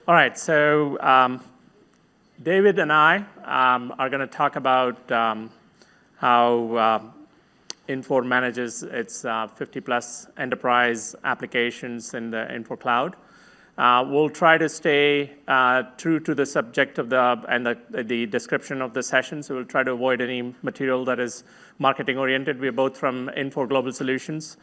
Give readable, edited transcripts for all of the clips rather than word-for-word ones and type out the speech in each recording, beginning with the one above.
All right, so David and I are going to talk about how Infor manages its 50-plus enterprise applications in the Infor Cloud. We'll try to stay true to the subject of the description of the session, so we'll try to avoid any material that is marketing-oriented. We're both from Infor Global Solutions.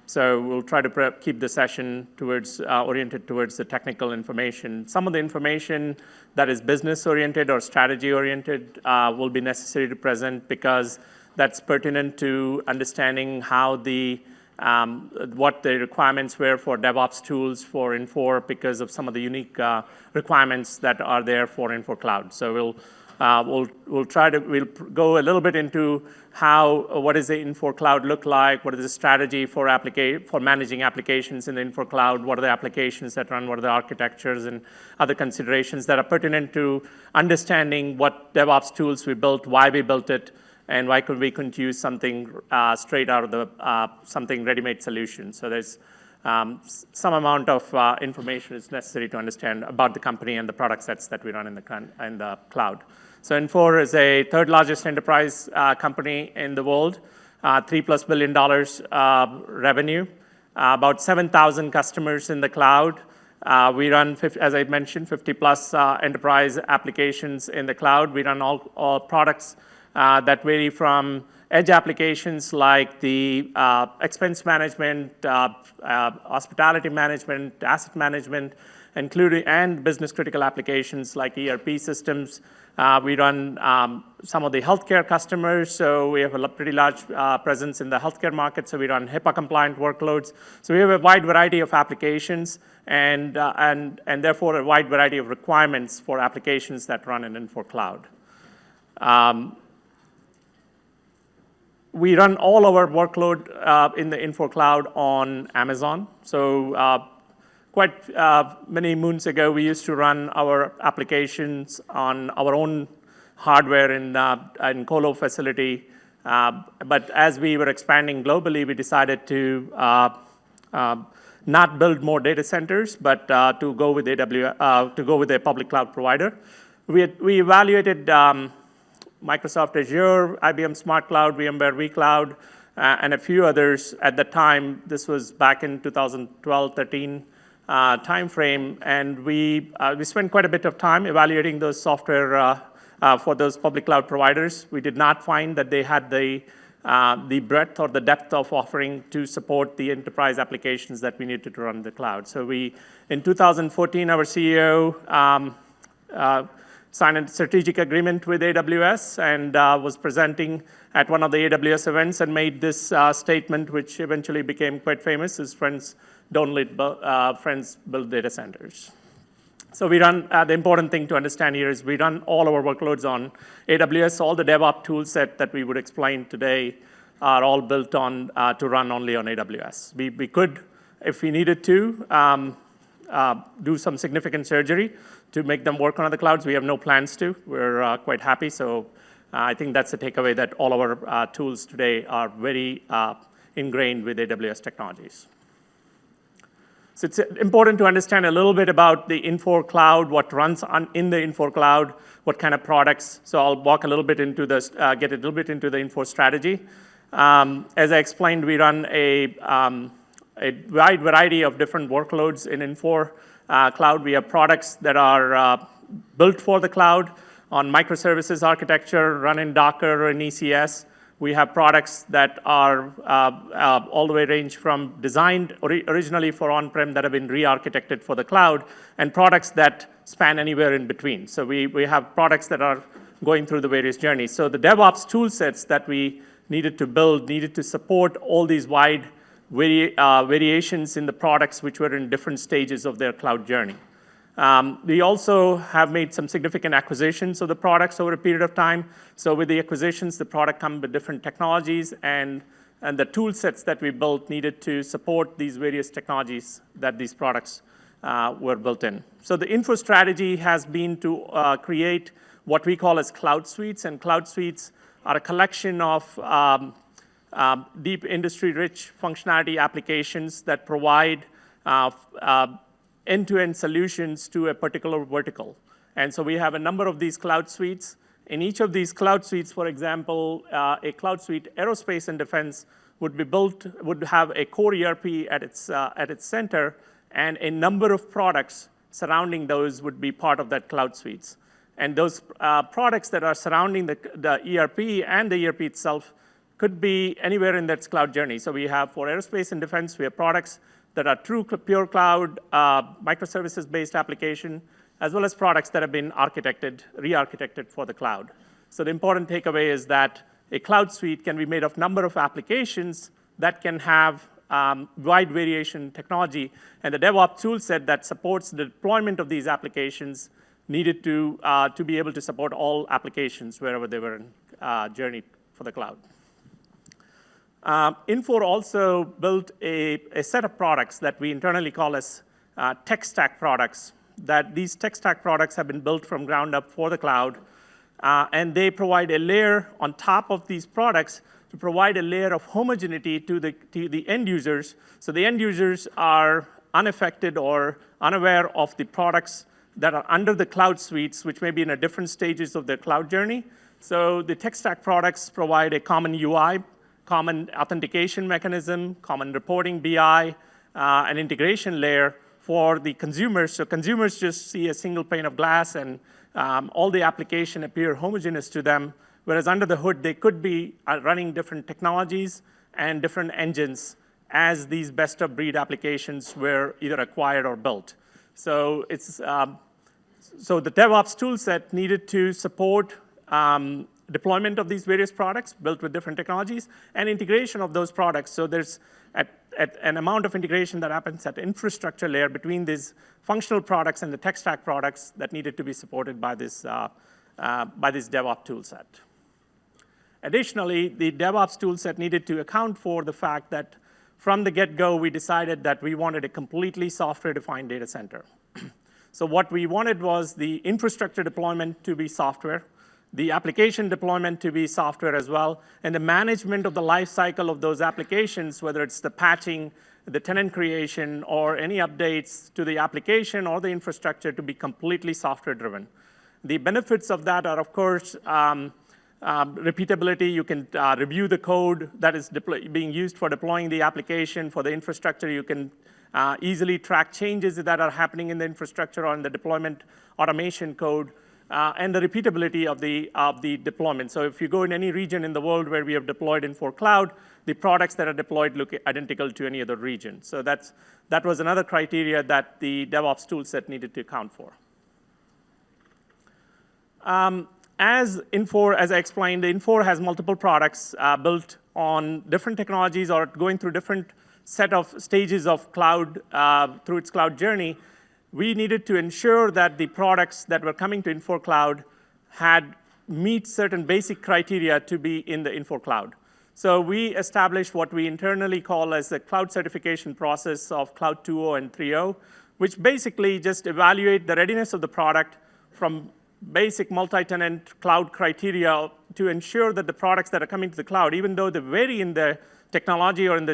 So we'll try to keep the session oriented towards the technical information. Some of the information that is business-oriented or strategy-oriented will be necessary to present because that's pertinent to understanding how what the requirements were for DevOps tools for Infor because of some of the unique requirements that are there for Infor Cloud. So we'll go a little bit into what does the Infor Cloud look like, what is the strategy for managing applications in the Infor Cloud, what are the applications that run, what are the architectures and other considerations that are pertinent to understanding what DevOps tools we built, why we built it, and why we couldn't use something straight out of something ready-made solution. So there's some amount of information is necessary to understand about the company and the product sets that we run in the cloud. So Infor is a third largest enterprise company in the world, $3+ billion revenue, about 7,000 customers in the cloud. We run, as I mentioned, 50-plus enterprise applications in the cloud. We run all products that vary from edge applications like the expense management, hospitality management, asset management, and business-critical applications like ERP systems. We run some of the healthcare customers, so we have a pretty large presence in the healthcare market, so we run HIPAA-compliant workloads. So we have a wide variety of applications and therefore a wide variety of requirements for applications that run in Infor Cloud. We run all our workload in the Infor Cloud on Amazon. So quite many moons ago, we used to run our applications on our own hardware in colo facility. But as we were expanding globally, we decided to not build more data centers, but to go with a public cloud provider. We evaluated Microsoft Azure, IBM Smart Cloud, VMware vCloud, and a few others at the time. This was back in 2012-13 timeframe, and we spent quite a bit of time evaluating those software for those public cloud providers. We did not find that they had the breadth or the depth of offering to support the enterprise applications that we needed to run the cloud. So in 2014, our CEO signed a strategic agreement with AWS and was presenting at one of the AWS events and made this statement, which eventually became quite famous, is friends don't let friends build data centers. So we run, the important thing to understand here is we run all our workloads on AWS. All the DevOps tool set that we would explain today are all built on to run only on AWS. We could, if we needed to, do some significant surgery to make them work on other clouds. We have no plans to. We're quite happy. So I think that's the takeaway, that all our tools today are very ingrained with AWS technologies. So it's important to understand a little bit about the Infor Cloud, what runs in the Infor Cloud, what kind of products. So I'll walk a little bit into this, get a little bit into the Infor strategy. As I explained, we run a wide variety of different workloads in Infor Cloud. We have products that are built for the cloud on microservices architecture, run in Docker or in ECS. We have products that are all the way range from designed originally for on-prem that have been re-architected for the cloud, and products that span anywhere in between. So we have products that are going through the various journeys. So the DevOps tool sets that we needed to build needed to support all these wide variations in the products which were in different stages of their cloud journey. We also have made some significant acquisitions of the products over a period of time. So with the acquisitions, the product comes with different technologies, and the tool sets that we built needed to support these various technologies that these products were built in. So the Infor strategy has been to create what we call as cloud suites, and cloud suites are a collection of deep industry-rich functionality applications that provide end-to-end solutions to a particular vertical. And so we have a number of these cloud suites. In each of these cloud suites, for example, a cloud suite aerospace and defense would have a core ERP at its center, and a number of products surrounding those would be part of that cloud suites. And those products that are surrounding the ERP and the ERP itself could be anywhere in that cloud journey. So we have, for aerospace and defense, we have products that are true pure cloud, microservices-based application, as well as products that have been re-architected for the cloud. So the important takeaway is that a cloud suite can be made of number of applications that can have wide variation technology, and the DevOps tool set that supports the deployment of these applications needed to be able to support all applications wherever they were in journey for the cloud. Infor also built a set of products that we internally call as tech stack products. That these tech stack products have been built from ground up for the cloud, and they provide a layer on top of these products to provide a layer of homogeneity to the end users. So the end users are unaffected or unaware of the products that are under the cloud suites, which may be in a different stages of their cloud journey. So the tech stack products provide a common UI, common authentication mechanism, common reporting BI, an integration layer for the consumers. So consumers just see a single pane of glass, and all the application appear homogeneous to them, whereas under the hood, they could be running different technologies and different engines as these best-of-breed applications were either acquired or built. So so the DevOps tool set needed to support deployment of these various products built with different technologies and integration of those products. So there's an amount of integration that happens at infrastructure layer between these functional products and the tech stack products that needed to be supported by this DevOps tool set. Additionally, the DevOps tool set needed to account for the fact that from the get-go, we decided that we wanted a completely software-defined data center. So what we wanted was the infrastructure deployment to be software, the application deployment to be software as well, and the management of the life cycle of those applications, whether it's the patching, the tenant creation, or any updates to the application or the infrastructure, to be completely software-driven. The benefits of that are, of course, repeatability. You can review the code that is being used for deploying the application. For the infrastructure, you can easily track changes that are happening in the infrastructure or in the deployment automation code, and the repeatability of the deployment. So if you go in any region in the world where we have deployed Infor Cloud, the products that are deployed look identical to any other region. So that was another criteria that the DevOps toolset needed to account for. As I explained, the Infor has multiple products built on different technologies or going through different set of stages of cloud through its cloud journey. We needed to ensure that the products that were coming to Infor Cloud meet certain basic criteria to be in the Infor Cloud. So we established what we internally call as the cloud certification process of Cloud 2.0 and 3.0, which basically just evaluate the readiness of the product from basic multi-tenant cloud criteria to ensure that the products that are coming to the cloud, even though they vary in the technology or in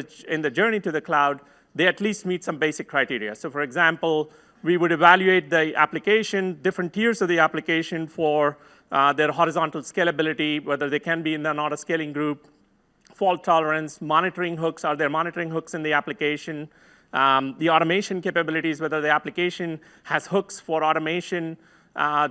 the journey to the cloud, they at least meet some basic criteria. So for example, we would evaluate the application, different tiers of the application for their horizontal scalability, whether they can be in the not a scaling group, fault tolerance, monitoring hooks, are there monitoring hooks in the application, the automation capabilities, whether the application has hooks for automation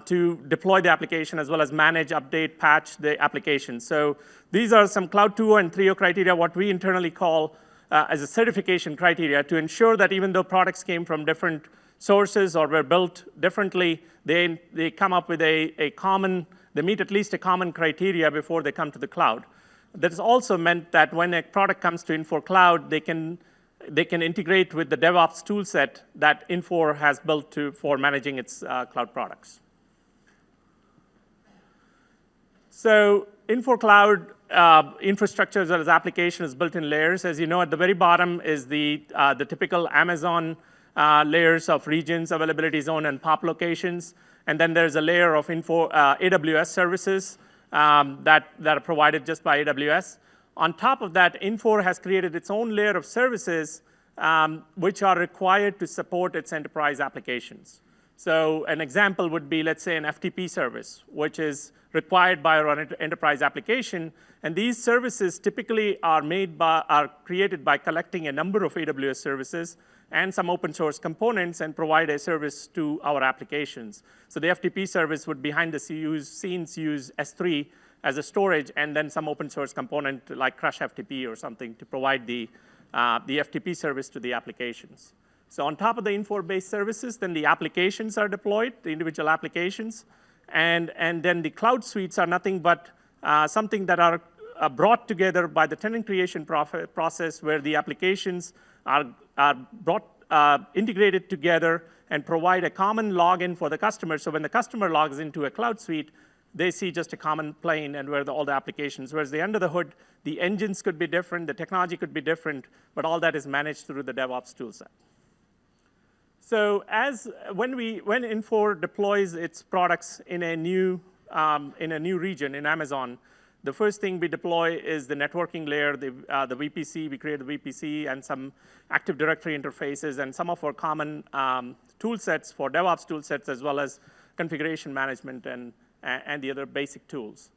to deploy the application as well as manage, update, patch the application. So these are some Cloud 2.0 and 3.0 criteria, what we internally call as a certification criteria to ensure that even though products came from different sources or were built differently, they come up with they meet at least a common criteria before they come to the cloud. That has also meant that when a product comes to Infor Cloud, they can integrate with the DevOps toolset that Infor has built for managing its cloud products. So Infor Cloud infrastructure as well as application is built in layers. As you know, at the very bottom is the typical Amazon layers of regions, availability zone, and POP locations. And then there's a layer of AWS services that are provided just by AWS. On top of that, Infor has created its own layer of services which are required to support its enterprise applications. So an example would be, let's say, an FTP service, which is required by our enterprise application. And these services typically are created by collecting a number of AWS services and some open source components and provide a service to our applications. So the FTP service would behind the scenes use S3 as a storage and then some open source component like Crush FTP or something to provide the FTP service to the applications. So on top of the Infor-based services, then the applications are deployed, the individual applications, and then the cloud suites are nothing but something that are brought together by the tenant creation process where the applications are integrated together and provide a common login for the customer. So when the customer logs into a cloud suite, they see just a common plane and where all the applications, whereas the under the hood, the engines could be different, the technology could be different, but all that is managed through the DevOps toolset. So when Infor deploys its products in a new region in Amazon, the first thing we deploy is the networking layer, the VPC. We create the VPC and some Active Directory interfaces and some of our common tool sets for DevOps tool sets, as well as configuration management and the other basic tools.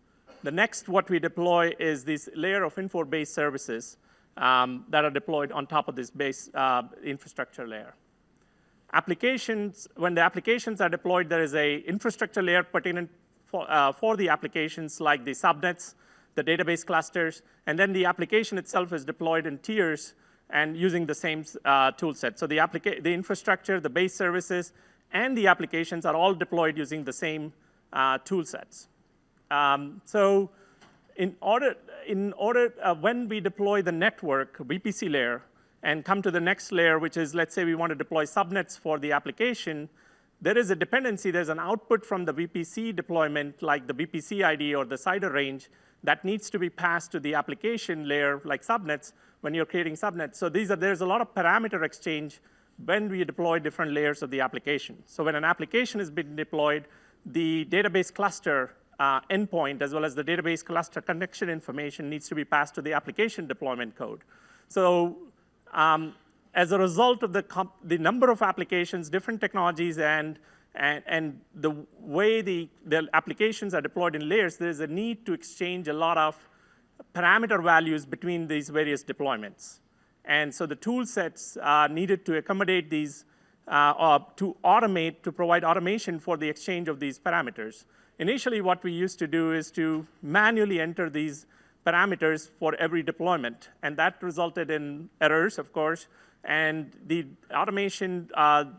The next, what we deploy is this layer of Infor-based services that are deployed on top of this base infrastructure layer. Applications, when the applications are deployed, there is a infrastructure layer pertinent for the applications like the subnets, the database clusters, and then the application itself is deployed in tiers and using the same tool set. So the infrastructure, the base services, and the applications are all deployed using the same tool sets. So when we deploy the network VPC layer and come to the next layer, which is, let's say we want to deploy subnets for the application, there is a dependency, there's an output from the VPC deployment, like the VPC ID or the CIDR range, that needs to be passed to the application layer, like subnets, when you're creating subnets. So there's a lot of parameter exchange when we deploy different layers of the application. So when an application is being deployed, the database cluster endpoint, as well as the database cluster connection information, needs to be passed to the application deployment code. So as a result of the number of applications, different technologies, and the way the applications are deployed in layers, there's a need to exchange a lot of parameter values between these various deployments. And so the tool sets needed to accommodate these, to provide automation for the exchange of these parameters. Initially, what we used to do is to manually enter these parameters for every deployment, and that resulted in errors, of course, and the automation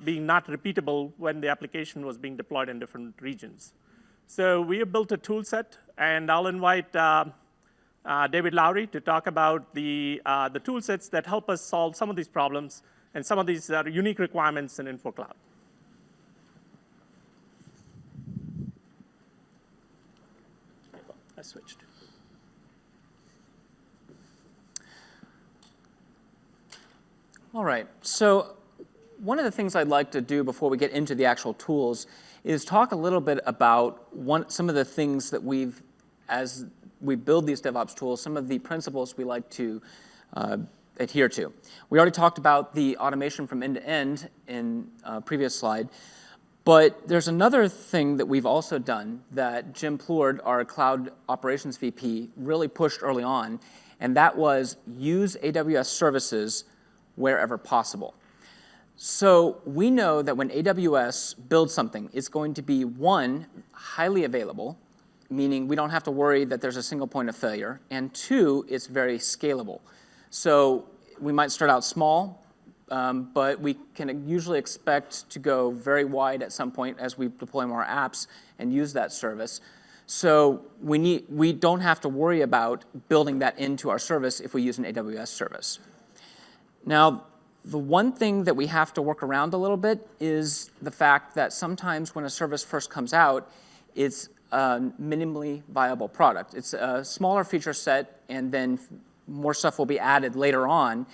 being not repeatable when the application was being deployed in different regions. So we have built a tool set, and I'll invite David Lowry to talk about the tool sets that help us solve some of these problems and some of these unique requirements in Infor Cloud. I switched. All right, so one of the things I'd like to do before we get into the actual tools is talk a little bit about some of the things that as we build these DevOps tools, some of the principles we like to adhere to. We already talked about the automation from end to end in a previous slide, but there's another thing that we've also done that Jim Plourde, our Cloud Operations VP, really pushed early on, and that was use AWS services wherever possible. So we know that when AWS builds something, it's going to be, one, highly available, meaning we don't have to worry that there's a single point of failure, and two, it's very scalable. So we might start out small, but we can usually expect to go very wide at some point as we deploy more apps and use that service. So we don't have to worry about building that into our service if we use an AWS service. Now, the one thing that we have to work around a little bit is the fact that sometimes when a service first comes out, it's a minimally viable product. It's a smaller feature set, and then more stuff will be added later on,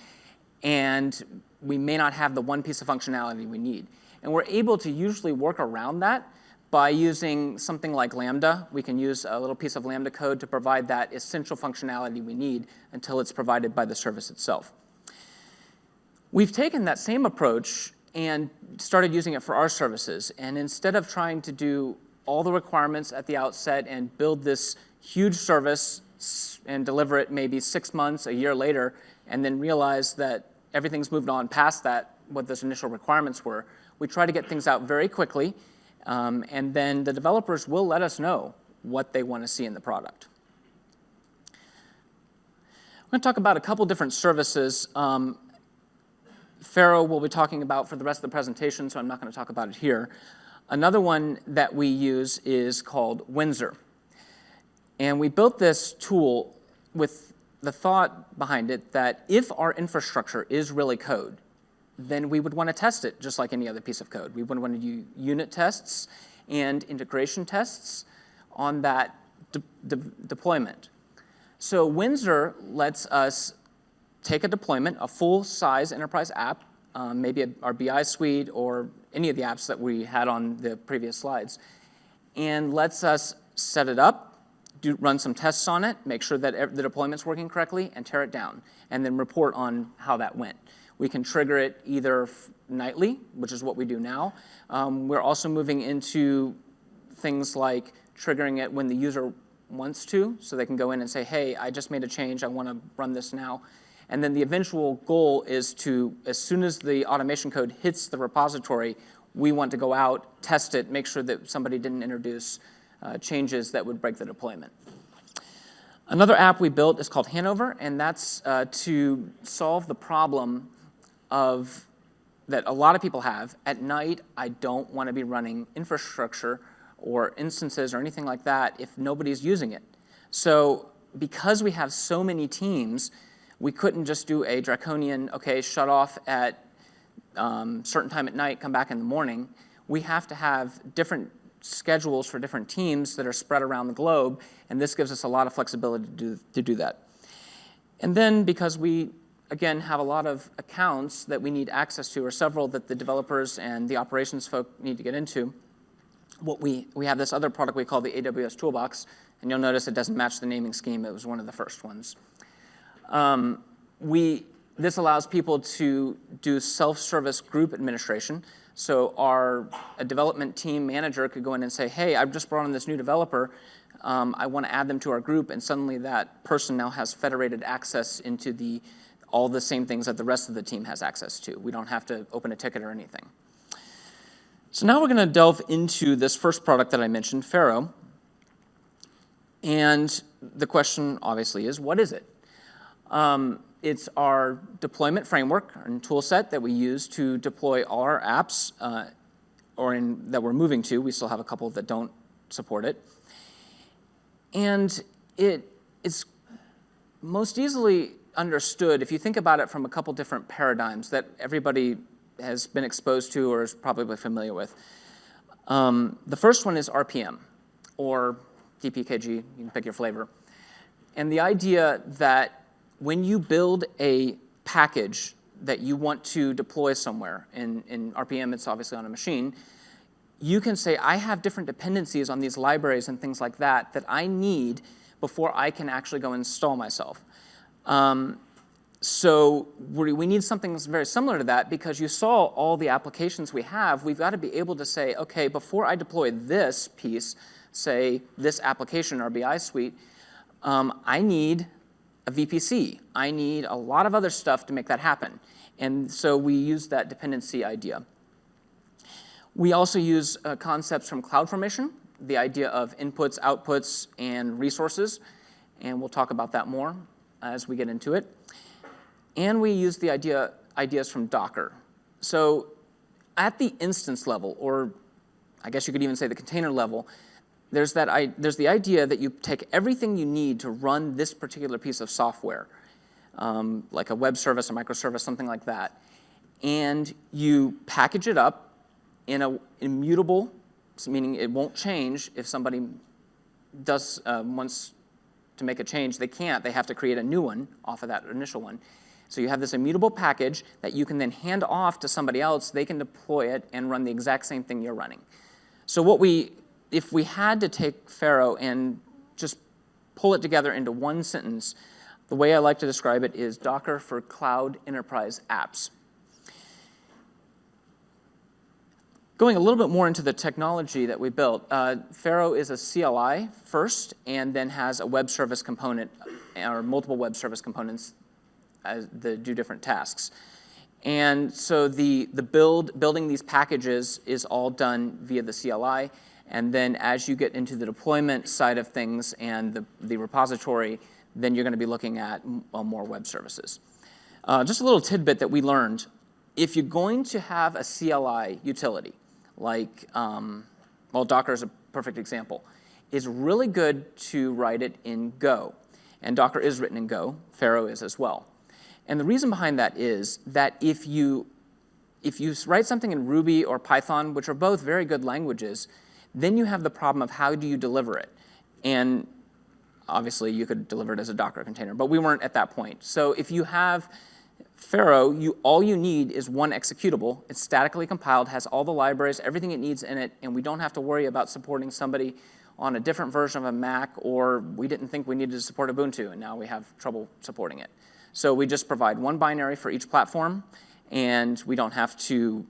and we may not have the one piece of functionality we need. And we're able to usually work around that by using something like Lambda. We can use a little piece of Lambda code to provide that essential functionality we need until it's provided by the service itself. We've taken that same approach and started using it for our services. And instead of trying to do all the requirements at the outset and build this huge service and deliver it maybe 6 months, a year later, and then realize that everything's moved on past that, what those initial requirements were, we try to get things out very quickly, and then the developers will let us know what they want to see in the product. I'm going to talk about a couple different services. Pharaoh we'll be talking about for the rest of the presentation, so I'm not going to talk about it here. Another one that we use is called Windsor. And we built this tool with the thought behind it that if our infrastructure is really code, then we would want to test it just like any other piece of code. We would want to do unit tests and integration tests on that deployment. So Windsor lets us take a deployment, a full-size enterprise app, maybe our BI suite or any of the apps that we had on the previous slides, and lets us set it up, run some tests on it, make sure that the deployment's working correctly, and tear it down, and then report on how that went. We can trigger it either nightly, which is what we do now. We're also moving into things like triggering it when the user wants to, so they can go in and say, hey, I just made a change, I want to run this now. And then the eventual goal is to, as soon as the automation code hits the repository, we want to go out, test it, make sure that somebody didn't introduce changes that would break the deployment. Another app we built is called Hanover, and that's to solve the problem that a lot of people have. At night, I don't want to be running infrastructure or instances or anything like that if nobody's using it. So because we have so many teams, we couldn't just do a draconian, okay, shut off at certain time at night, come back in the morning. We have to have different schedules for different teams that are spread around the globe, and this gives us a lot of flexibility to do that. And then because we, again, have a lot of accounts that we need access to, or several that the developers and the operations folk need to get into, we have this other product we call the AWS Toolbox, and you'll notice it doesn't match the naming scheme. It was one of the first ones. This allows people to do self-service group administration. So a development team manager could go in and say, hey, I've just brought in this new developer. I want to add them to our group, and suddenly that person now has federated access into all the same things that the rest of the team has access to. We don't have to open a ticket or anything. So now we're going to delve into this first product that I mentioned, Pharaoh. And the question, obviously, is what is it? It's our deployment framework and tool set that we use to deploy all our apps, that we're moving to. We still have a couple that don't support it. And it's most easily understood if you think about it from a couple different paradigms that everybody has been exposed to or is probably familiar with. The first one is RPM, or DPKG, you can pick your flavor. And the idea that when you build a package that you want to deploy somewhere, in RPM it's obviously on a machine, you can say, I have different dependencies on these libraries and things like that I need before I can actually go install myself. So we need something that's very similar to that, because you saw all the applications we have. We've got to be able to say, okay, before I deploy this piece, say this application, our BI suite, I need a VPC. I need a lot of other stuff to make that happen. And so we use that dependency idea. We also use concepts from CloudFormation, the idea of inputs, outputs, and resources. And we'll talk about that more as we get into it. And we use the ideas from Docker. So at the instance level, or I guess you could even say the container level, there's the idea that you take everything you need to run this particular piece of software, like a web service, a microservice, something like that, and you package it up in an immutable, meaning it won't change if somebody wants to make a change. They can't. They have to create a new one off of that initial one. So you have this immutable package that you can then hand off to somebody else. They can deploy it and run the exact same thing you're running. So if we had to take Pharaoh and just pull it together into one sentence, the way I like to describe it is Docker for cloud enterprise apps. Going a little bit more into the technology that we built, Pharo is a CLI first, and then has a web service component, or multiple web service components that do different tasks. And so the building these packages is all done via the CLI, and then as you get into the deployment side of things and the repository, then you're going to be looking at more web services. Just a little tidbit that we learned: if you're going to have a CLI utility, like, well, Docker is a perfect example, it's really good to write it in Go. And Docker is written in Go, Pharo is as well. And the reason behind that is that if you write something in Ruby or Python, which are both very good languages, then you have the problem of how do you deliver it. And obviously, you could deliver it as a Docker container, but we weren't at that point. So if you have Pharo, all you need is one executable. It's statically compiled, has all the libraries, everything it needs in it, and we don't have to worry about supporting somebody on a different version of a Mac, or we didn't think we needed to support Ubuntu, and now we have trouble supporting it. So we just provide one binary for each platform, and we don't have to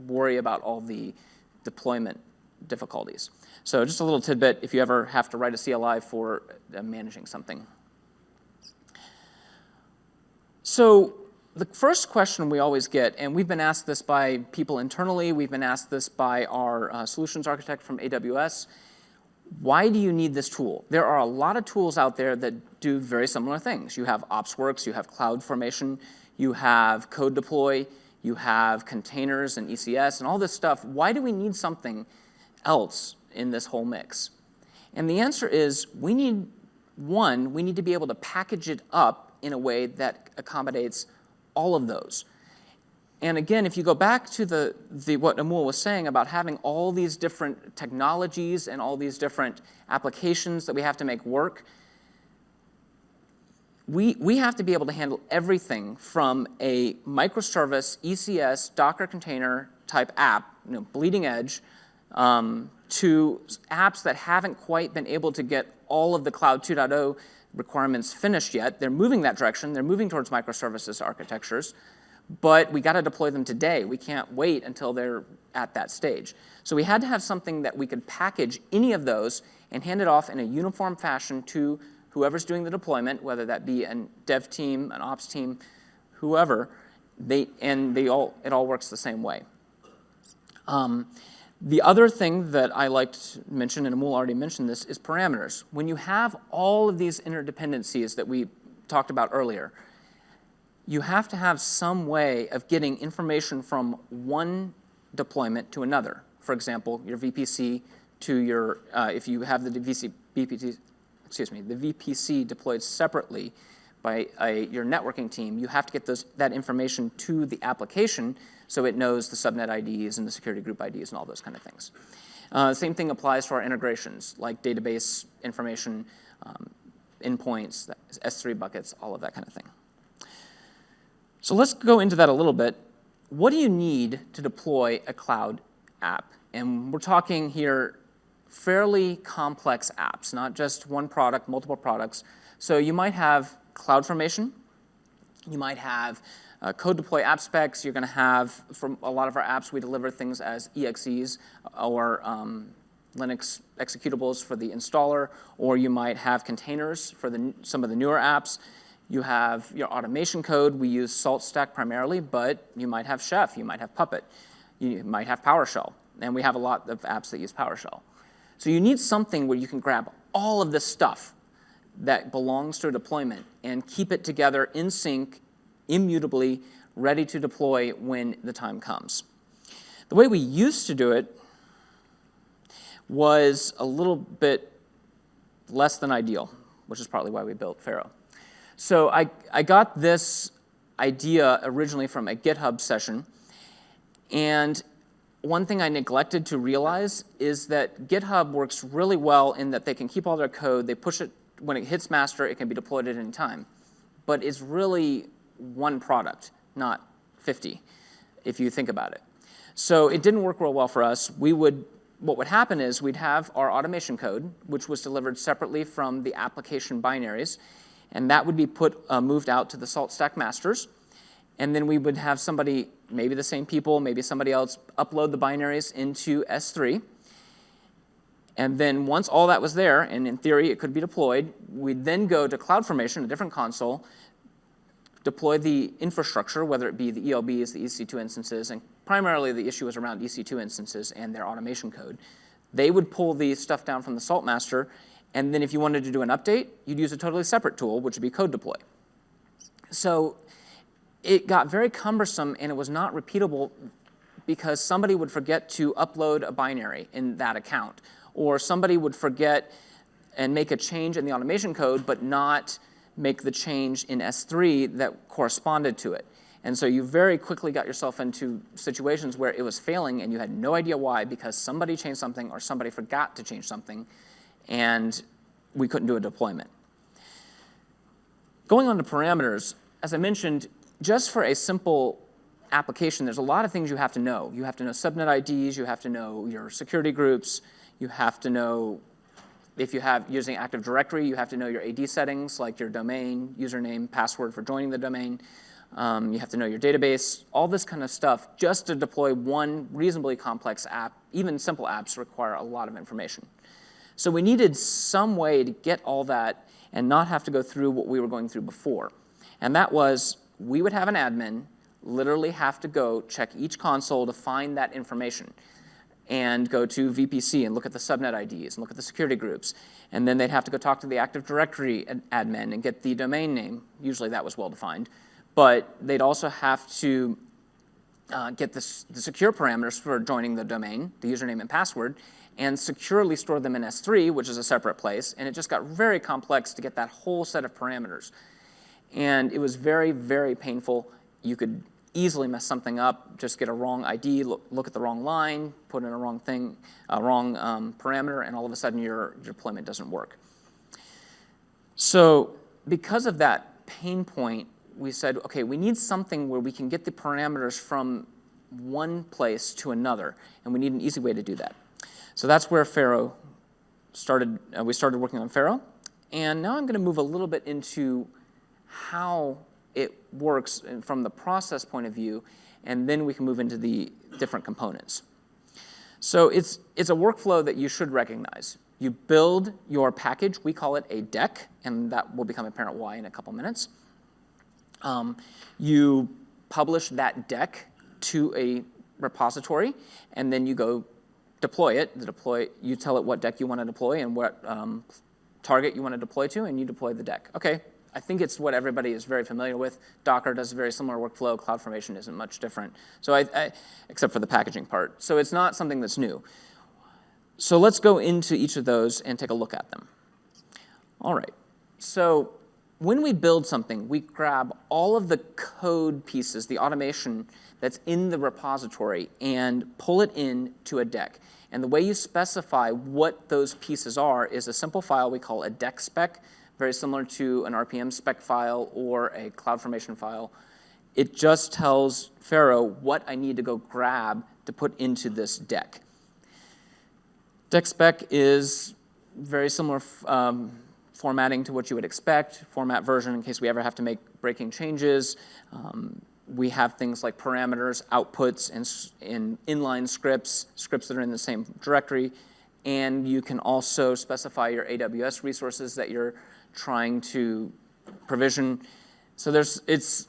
worry about all the deployment difficulties. So just a little tidbit if you ever have to write a CLI for managing something. So the first question we always get, and we've been asked this by people internally, we've been asked this by our solutions architect from AWS, why do you need this tool? There are a lot of tools out there that do very similar things. You have OpsWorks, you have CloudFormation, you have CodeDeploy, you have containers and ECS and all this stuff. Why do we need something else in this whole mix? And the answer is we need to be able to package it up in a way that accommodates all of those. And again, if you go back to what Amul was saying about having all these different technologies and all these different applications that we have to make work, we have to be able to handle everything from a microservice, ECS, Docker container type app, bleeding edge, to apps that haven't quite been able to get all of the Cloud 2.0 requirements finished yet. They're moving that direction. They're moving towards microservices architectures, but we got to deploy them today. We can't wait until they're at that stage. So we had to have something that we could package any of those and hand it off in a uniform fashion to whoever's doing the deployment, whether that be a dev team, an ops team, whoever, it all works the same way. The other thing that I like to mention, and Amul already mentioned this, is parameters. When you have all of these interdependencies that we talked about earlier, you have to have some way of getting information from one deployment to another. For example, your VPC to your, if you have the VPC deployed separately by your networking team, you have to get that information to the application so it knows the subnet IDs and the security group IDs and all those kind of things. Same thing applies to our integrations, like database information, endpoints, S3 buckets, all of that kind of thing. So let's go into that a little bit. What do you need to deploy a cloud app? And we're talking here fairly complex apps, not just one product, multiple products. So you might have CloudFormation. You might have CodeDeploy app specs. You're going to have, from a lot of our apps, we deliver things as EXEs or Linux executables for the installer, or you might have containers for some of the newer apps. You have your automation code. We use SaltStack primarily, but you might have Chef. You might have Puppet. You might have PowerShell. And we have a lot of apps that use PowerShell. So you need something where you can grab all of this stuff that belongs to a deployment and keep it together in sync, immutably, ready to deploy when the time comes. The way we used to do it was a little bit less than ideal, which is partly why we built Pharo. So I got this idea originally from a GitHub session, and one thing I neglected to realize is that GitHub works really well in that they can keep all their code, they push it, when it hits master, it can be deployed at any time. But it's really one product, not 50, if you think about it. So it didn't work real well for us. What would happen is we'd have our automation code, which was delivered separately from the application binaries, and that would be moved out to the SaltStack masters. And then we would have somebody, maybe the same people, maybe somebody else, upload the binaries into S3. And then once all that was there, and in theory it could be deployed, we'd then go to CloudFormation, a different console, deploy the infrastructure, whether it be the ELBs, the EC2 instances, and primarily the issue was around EC2 instances and their automation code. They would pull the stuff down from the Saltmaster, and then if you wanted to do an update, you'd use a totally separate tool, which would be CodeDeploy. So it got very cumbersome, and it was not repeatable because somebody would forget to upload a binary in that account, or somebody would forget and make a change in the automation code, but not make the change in S3 that corresponded to it. And so you very quickly got yourself into situations where it was failing and you had no idea why, because somebody changed something or somebody forgot to change something, and we couldn't do a deployment. Going on to parameters, as I mentioned, just for a simple application, there's a lot of things you have to know. You have to know subnet IDs, you have to know your security groups, you have to know, if you have using Active Directory, you have to know your AD settings, like your domain, username, password for joining the domain. You have to know your database, all this kind of stuff. Just to deploy one reasonably complex app, even simple apps require a lot of information. So we needed some way to get all that and not have to go through what we were going through before. And that was, we would have an admin literally have to go check each console to find that information, and go to VPC and look at the subnet IDs and look at the security groups. And then they'd have to go talk to the Active Directory admin and get the domain name. Usually that was well defined. But they'd also have to get the secure parameters for joining the domain, the username and password, and securely store them in S3, which is a separate place. And it just got very complex to get that whole set of parameters. And it was very, very painful. You could easily mess something up, just get a wrong ID, look at the wrong line, put in a wrong thing, a wrong parameter, and all of a sudden your deployment doesn't work. So because of that pain point, we said, okay, we need something where we can get the parameters from one place to another, and we need an easy way to do that. So that's where Pharaoh started. We started working on Pharaoh, and now I'm going to move a little bit into how it works from the process point of view, and then we can move into the different components. So it's a workflow that you should recognize. You build your package, we call it a deck, and that will become apparent why in a couple minutes. You publish that deck to a repository, and then you go deploy it. You tell it what deck you want to deploy and what target you want to deploy to, and you deploy the deck. Okay. I think it's what everybody is very familiar with. Docker does a very similar workflow. CloudFormation isn't much different, so except for the packaging part. So it's not something that's new. So let's go into each of those and take a look at them. All right. So when we build something, we grab all of the code pieces, the automation that's in the repository, and pull it into a deck. And the way you specify what those pieces are is a simple file we call a deck spec, very similar to an RPM spec file or a CloudFormation file. It just tells Pharaoh what I need to go grab to put into this deck. Deck spec is very similar formatting to what you would expect, format version in case we ever have to make breaking changes. We have things like parameters, outputs, and inline scripts that are in the same directory. And you can also specify your AWS resources that you're trying to provision. So it's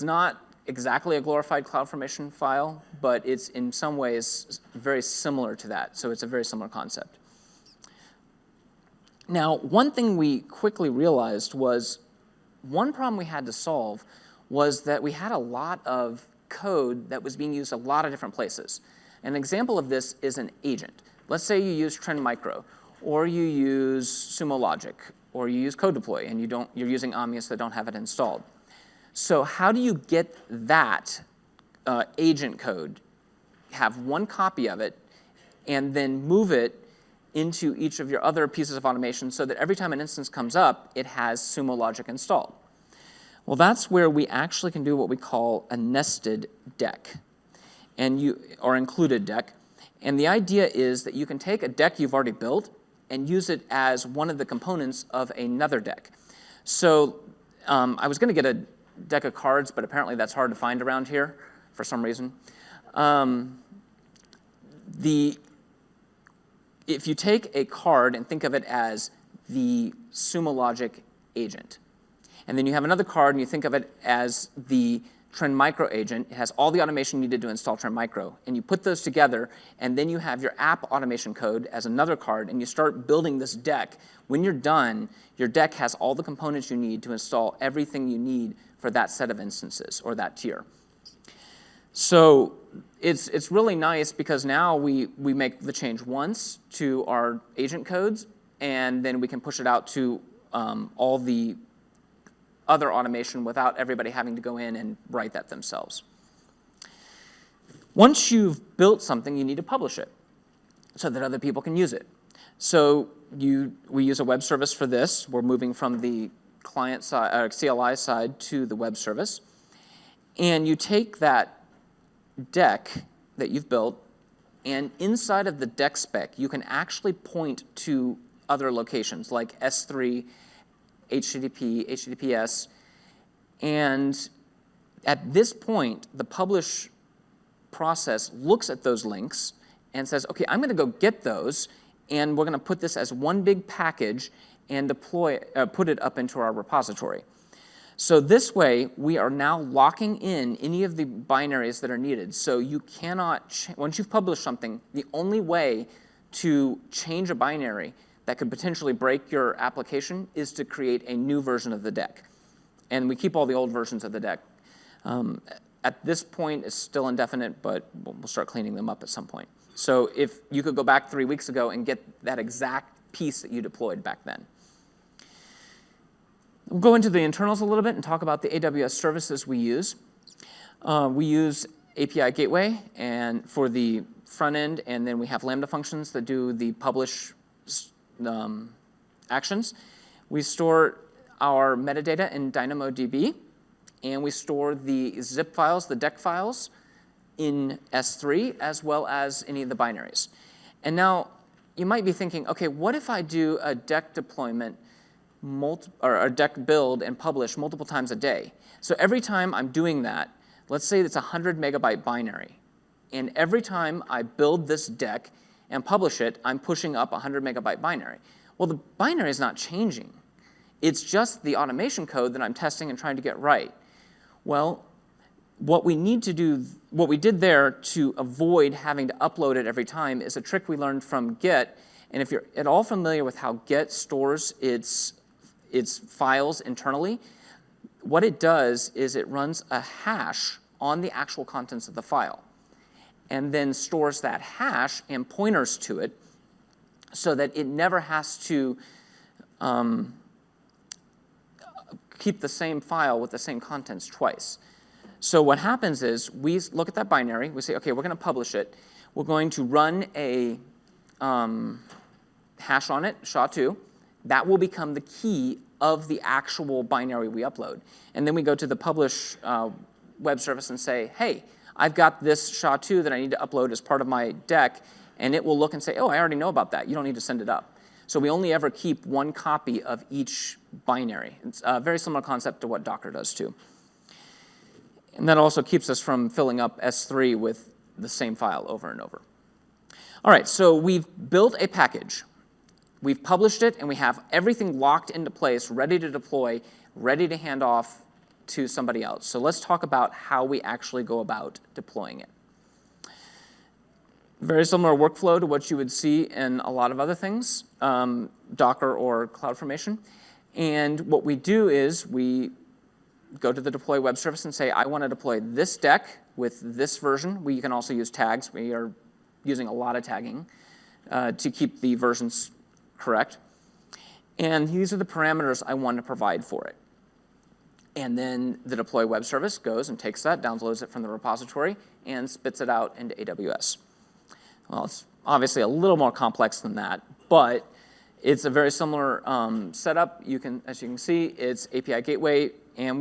not exactly a glorified CloudFormation file, but it's in some ways very similar to that. So it's a very similar concept. Now, one thing we quickly realized was one problem we had to solve was that we had a lot of code that was being used a lot of different places. An example of this is an agent. Let's say you use Trend Micro, or you use Sumo Logic, or you use CodeDeploy, and you're using Omnius that don't have it installed. So how do you get that agent code, have one copy of it, and then move it into each of your other pieces of automation so that every time an instance comes up, it has Sumo Logic installed? Well, that's where we actually can do what we call a nested deck, or included deck. And the idea is that you can take a deck you've already built and use it as one of the components of another deck. So I was going to get deck of cards, but apparently that's hard to find around here for some reason. If you take a card and think of it as the sumo logic agent, and then you have another card and you think of it as the Trend Micro agent, it has all the automation needed to install Trend Micro, and you put those together, and then you have your app automation code as another card, and you start building this deck. When you're done, your deck has all the components you need to install everything you need for that set of instances or that tier. So it's really nice because now we make the change once to our agent codes, and then we can push it out to all the other automation without everybody having to go in and write that themselves. Once you've built something, you need to publish it so that other people can use it. So we use a web service for this. We're moving from the client side, CLI side to the web service. And you take that deck that you've built, and inside of the deck spec, you can actually point to other locations like S3, HTTP, HTTPS, and at this point, the publish process looks at those links and says, okay, I'm going to go get those, and we're going to put this as one big package and put it up into our repository. So this way, we are now locking in any of the binaries that are needed. So you cannot, once you've published something, the only way to change a binary that could potentially break your application is to create a new version of the deck. And we keep all the old versions of the deck. At this point, it's still indefinite, but we'll start cleaning them up at some point. So if you could go back 3 weeks ago and get that exact piece that you deployed back then. We'll go into the internals a little bit and talk about the AWS services we use. We use API Gateway and for the front end, and then we have Lambda functions that do the publish actions. We store our metadata in DynamoDB, and we store the zip files, the deck files, in S3, as well as any of the binaries. And now, you might be thinking, okay, what if I do a deck deployment or a deck build and publish multiple times a day? So every time I'm doing that, let's say it's a 100 megabyte binary, and every time I build this deck and publish it, I'm pushing up a 100 megabyte binary. Well, the binary is not changing. It's just the automation code that I'm testing and trying to get right. Well, what we need to do, what we did there to avoid having to upload it every time is a trick we learned from Git. And if you're at all familiar with how Git stores its files internally, what it does is it runs a hash on the actual contents of the file, and then stores that hash and pointers to it so that it never has to keep the same file with the same contents twice. So what happens is we look at that binary, we say, okay, we're going to publish it. We're going to run a hash on it, SHA-2. That will become the key of the actual binary we upload. And then we go to the publish web service and say, hey, I've got this SHA-2 that I need to upload as part of my deck, and it will look and say, oh, I already know about that. You don't need to send it up. So we only ever keep one copy of each binary. It's a very similar concept to what Docker does too. And that also keeps us from filling up S3 with the same file over and over. All right, so we've built a package. We've published it, and we have everything locked into place, ready to deploy, ready to hand off to somebody else. So let's talk about how we actually go about deploying it. Very similar workflow to what you would see in a lot of other things, Docker or CloudFormation. And what we do is we go to the deploy web service and say, I want to deploy this deck with this version. We can also use tags. We are using a lot of tagging to keep the versions correct. And these are the parameters I want to provide for it. And then the deploy web service goes and takes that, downloads it from the repository, and spits it out into AWS. Well, it's obviously a little more complex than that, but it's a very similar setup. As you can see, it's API Gateway, and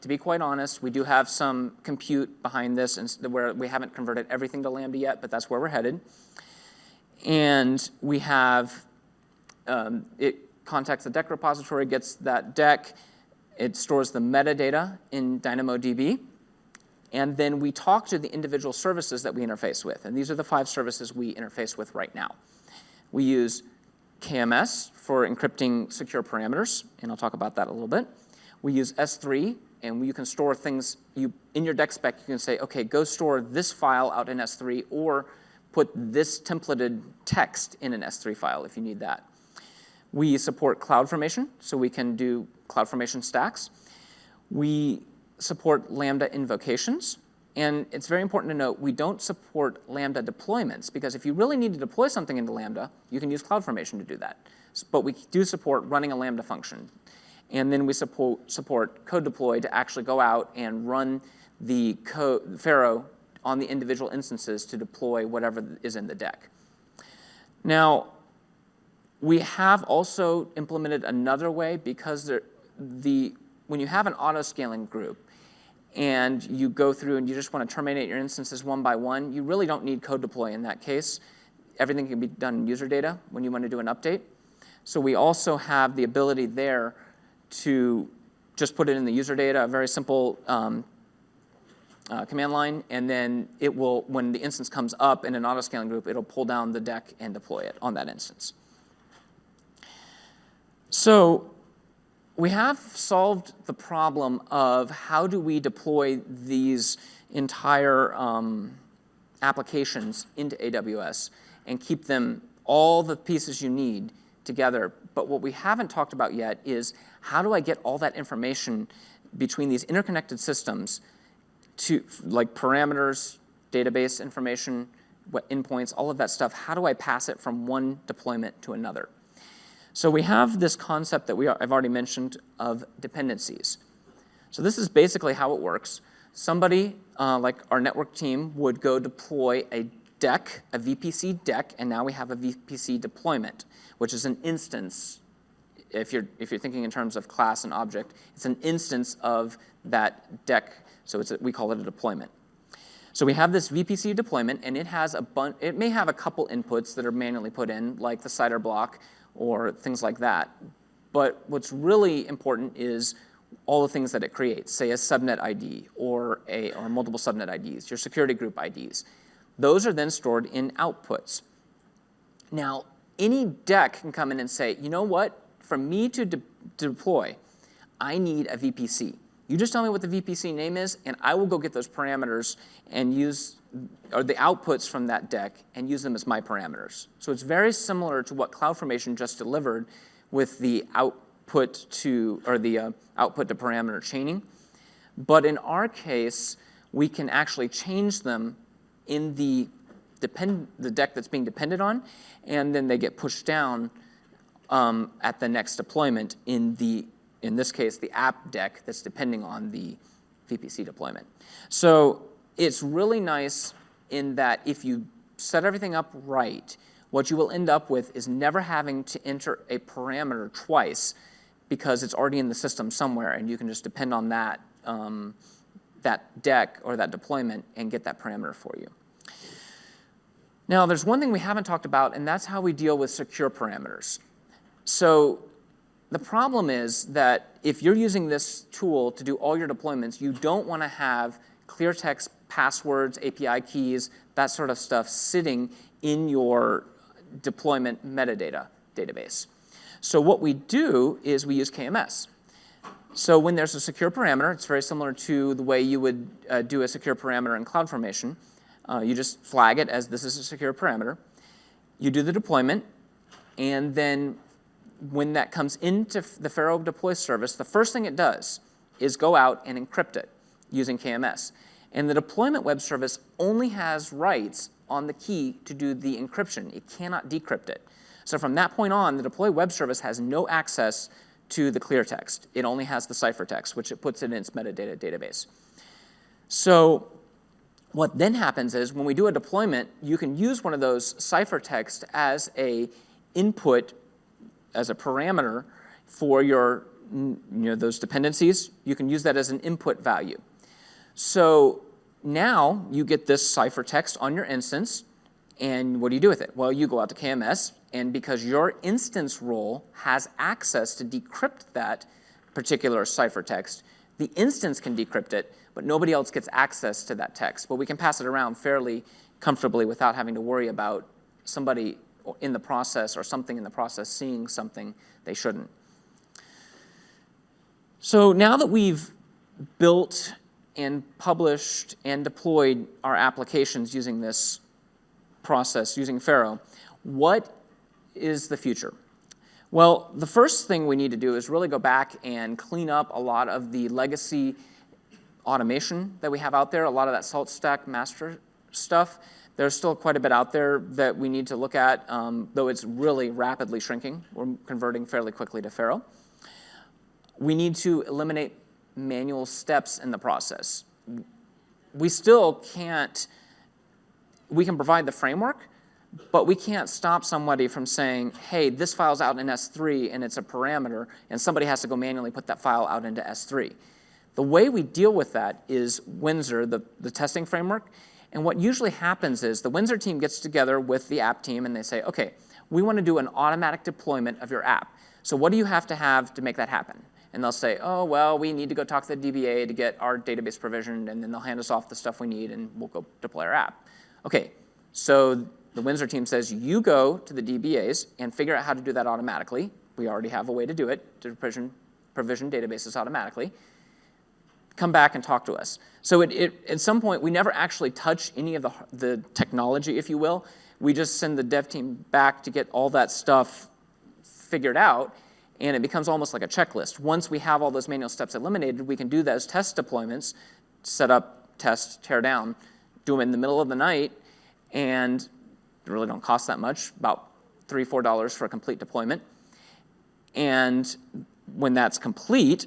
to be quite honest, we do have some compute behind this, and where we haven't converted everything to Lambda yet, but that's where we're headed. And we have, it contacts the deck repository, gets that deck, It stores the metadata in DynamoDB. And then we talk to the individual services that we interface with. And these are the 5 services we interface with right now. We use KMS for encrypting secure parameters, and I'll talk about that a little bit. We use S3, and you can store things. In your deck spec, you can say, OK, go store this file out in S3, or put this templated text in an S3 file if you need that. We support CloudFormation, so we can do CloudFormation stacks. We support Lambda invocations. And it's very important to note, we don't support Lambda deployments, because if you really need to deploy something into Lambda, you can use CloudFormation to do that. But we do support running a Lambda function. And then we support CodeDeploy to actually go out and run the Pharaoh on the individual instances to deploy whatever is in the deck. Now, we have also implemented another way, because when you have an auto-scaling group, and you go through and you just want to terminate your instances one by one, you really don't need CodeDeploy in that case. Everything can be done in user data when you want to do an update. So we also have the ability there to just put it in the user data, a very simple command line, and then it will, when the instance comes up in an auto-scaling group, it'll pull down the deck and deploy it on that instance. So we have solved the problem of how do we deploy these entire applications into AWS and keep them, all the pieces you need, together. But what we haven't talked about yet is how do I get all that information between these interconnected systems to, like parameters, database information, endpoints, all of that stuff, how do I pass it from one deployment to another? So we have this concept that I've already mentioned of dependencies. So this is basically how it works. Somebody, like our network team, would go deploy a deck, a VPC deck, and now we have a VPC deployment, which is an instance. If you're thinking in terms of class and object, it's an instance of that deck. So we call it a deployment. So we have this VPC deployment, and it may have a couple inputs that are manually put in, like the CIDR block, or things like that. But what's really important is all the things that it creates, say a subnet ID or multiple subnet IDs, your security group IDs. Those are then stored in outputs. Now, any deck can come in and say, you know what? For me to deploy, I need a VPC. You just tell me what the VPC name is, and I will go get those parameters and the outputs from that deck and use them as my parameters. So it's very similar to what CloudFormation just delivered with the output to parameter chaining. But in our case, we can actually change them in the deck that's being depended on, and then they get pushed down at the next deployment in this case, the app deck that's depending on the VPC deployment. So it's really nice in that if you set everything up right, what you will end up with is never having to enter a parameter twice, because it's already in the system somewhere, and you can just depend on that deck or that deployment and get that parameter for you. Now, there's one thing we haven't talked about, and that's how we deal with secure parameters. So the problem is that if you're using this tool to do all your deployments, you don't want to have clear text passwords, API keys, that sort of stuff sitting in your deployment metadata database. So what we do is we use KMS. So when there's a secure parameter, it's very similar to the way you would do a secure parameter in CloudFormation. You just flag it as this is a secure parameter. You do the deployment, and then when that comes into the Pharaoh deploy service, the first thing it does is go out and encrypt it using KMS. And the deployment web service only has rights on the key to do the encryption. It cannot decrypt it. So from that point on, the deploy web service has no access to the clear text. It only has the ciphertext, which it puts in its metadata database. So what then happens is when we do a deployment, you can use one of those ciphertext as a input, as a parameter for your, those dependencies. You can use that as an input value. So now you get this ciphertext on your instance, and what do you do with it? Well, you go out to KMS, and because your instance role has access to decrypt that particular ciphertext. The instance can decrypt it, but nobody else gets access to that text. But we can pass it around fairly comfortably without having to worry about somebody in the process or something in the process seeing something they shouldn't. So now that we've built and published and deployed our applications using this process, using Pharo, what is the future? Well, the first thing we need to do is really go back and clean up a lot of the legacy automation that we have out there, a lot of that salt stack master stuff. There's still quite a bit out there that we need to look at, though it's really rapidly shrinking. We're converting fairly quickly to Pharo. We need to eliminate manual steps in the process. We still can't, we can provide the framework, but we can't stop somebody from saying, hey, this file's out in S3 and it's a parameter, and somebody has to go manually put that file out into S3. The way we deal with that is Windsor, the testing framework, and what usually happens is the Windsor team gets together with the app team and they say, okay, we want to do an automatic deployment of your app. So what do you have to make that happen? And they'll say, oh, well, we need to go talk to the DBA to get our database provisioned, and then they'll hand us off the stuff we need, and we'll go deploy our app. Okay, so the Windsor team says, you go to the DBAs and figure out how to do that automatically. We already have a way to do it, to provision databases automatically. Come back and talk to us. So at some point, we never actually touch any of the technology, if you will. We just send the dev team back to get all that stuff figured out, and it becomes almost like a checklist. Once we have all those manual steps eliminated, we can do those test deployments, set up, test, tear down, do them in the middle of the night, and they really don't cost that much, about $3, $4 for a complete deployment. And when that's complete,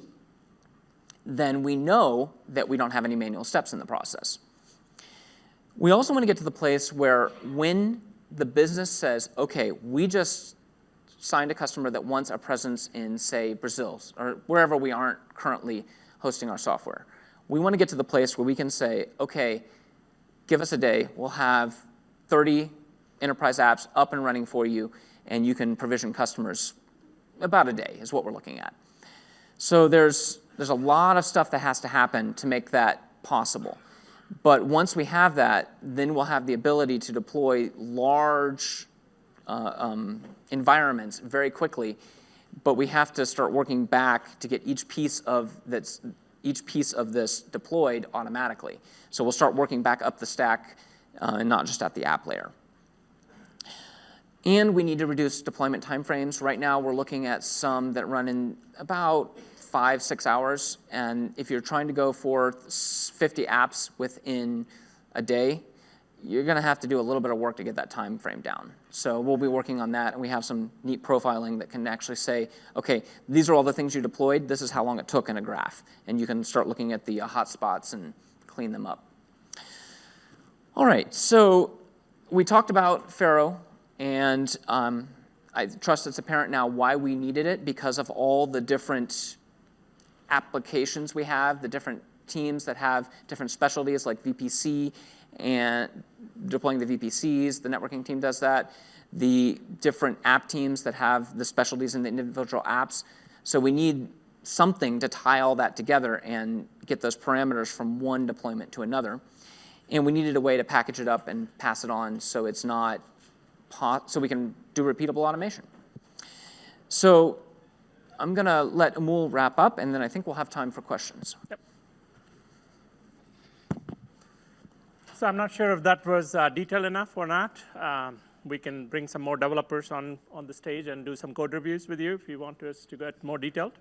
then we know that we don't have any manual steps in the process. We also want to get to the place where when the business says, okay, we just signed a customer that wants a presence in, say, Brazil, or wherever we aren't currently hosting our software. We want to get to the place where we can say, okay, give us a day, we'll have 30 enterprise apps up and running for you, and you can provision customers about a day is what we're looking at. So there's a lot of stuff that has to happen to make that possible. But once we have that, then we'll have the ability to deploy large environments very quickly, but we have to start working back to get each piece of this deployed automatically. So we'll start working back up the stack and not just at the app layer. And we need to reduce deployment timeframes. Right now, we're looking at some that run in about 5-6 hours, and if you're trying to go for 50 apps within a day, you're going to have to do a little bit of work to get that time frame down. So we'll be working on that, and we have some neat profiling that can actually say, okay, these are all the things you deployed, this is how long it took in a graph, and you can start looking at the hotspots and clean them up. All right, so we talked about Pharo, and I trust it's apparent now why we needed it, because of all the different applications we have, the different teams that have different specialties like VPC and deploying the VPCs, the networking team does that, the different app teams that have the specialties in the individual apps. So we need something to tie all that together and get those parameters from one deployment to another. And we needed a way to package it up and pass it on so it's not, so we can do repeatable automation. So I'm going to let Amul wrap up, and then I think we'll have time for questions. Yep. So I'm not sure if that was detailed enough or not. We can bring some more developers on the stage and do some code reviews with you if you want us to get more detailed.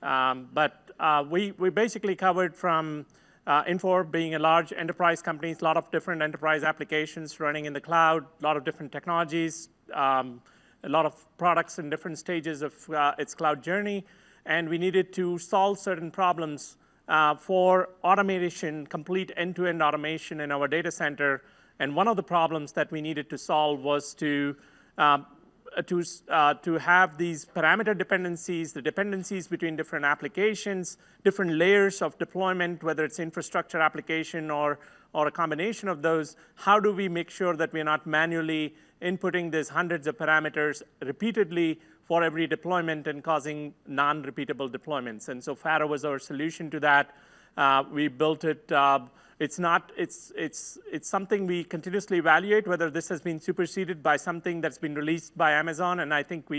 But we basically covered from Infor being a large enterprise company, a lot of different enterprise applications running in the cloud, a lot of different technologies, a lot of products in different stages of its cloud journey. And we needed to solve certain problems for automation, complete end-to-end automation in our data center. And one of the problems that we needed to solve was to have these parameter dependencies, the dependencies between different applications, different layers of deployment, whether it's infrastructure application or a combination of those. How do we make sure that we're not manually inputting these hundreds of parameters repeatedly for every deployment and causing non-repeatable deployments. And so Faro was our solution to that. We built it. It's something we continuously evaluate, whether this has been superseded by something that's been released by Amazon, and I think by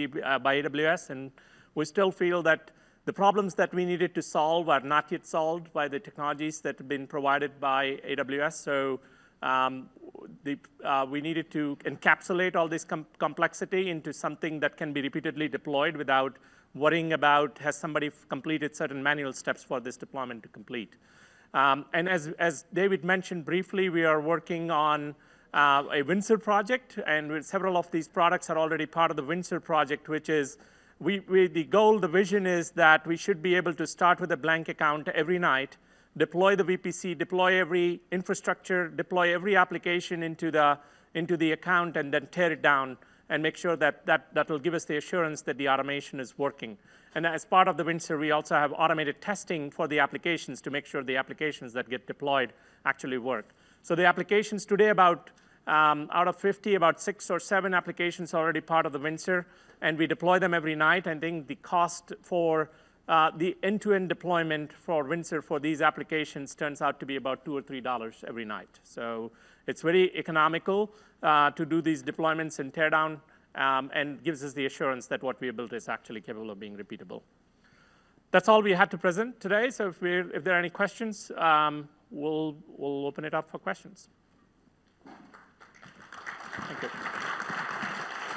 AWS, and we still feel that the problems that we needed to solve are not yet solved by the technologies that have been provided by AWS. So we needed to encapsulate all this complexity into something that can be repeatedly deployed without worrying about has somebody completed certain manual steps for this deployment to complete. And as David mentioned briefly, we are working on a Windsor project, and several of these products are already part of the Windsor project, which is the goal, the vision is that we should be able to start with a blank account every night, deploy the VPC, deploy every infrastructure, deploy every application into the account, and then tear it down and make sure that will give us the assurance that the automation is working. And as part of the Windsor, we also have automated testing for the applications to make sure the applications that get deployed actually work. So the applications today, out of 50, about 6 or 7 applications are already part of the Windsor, and we deploy them every night. I think the cost for the end-to-end deployment for Windsor for these applications turns out to be about $2 or $3 every night. So it's very economical to do these deployments and tear down, and gives us the assurance that what we have built is actually capable of being repeatable. That's all we had to present today. So if there are any questions, we'll open it up for questions. Thank you.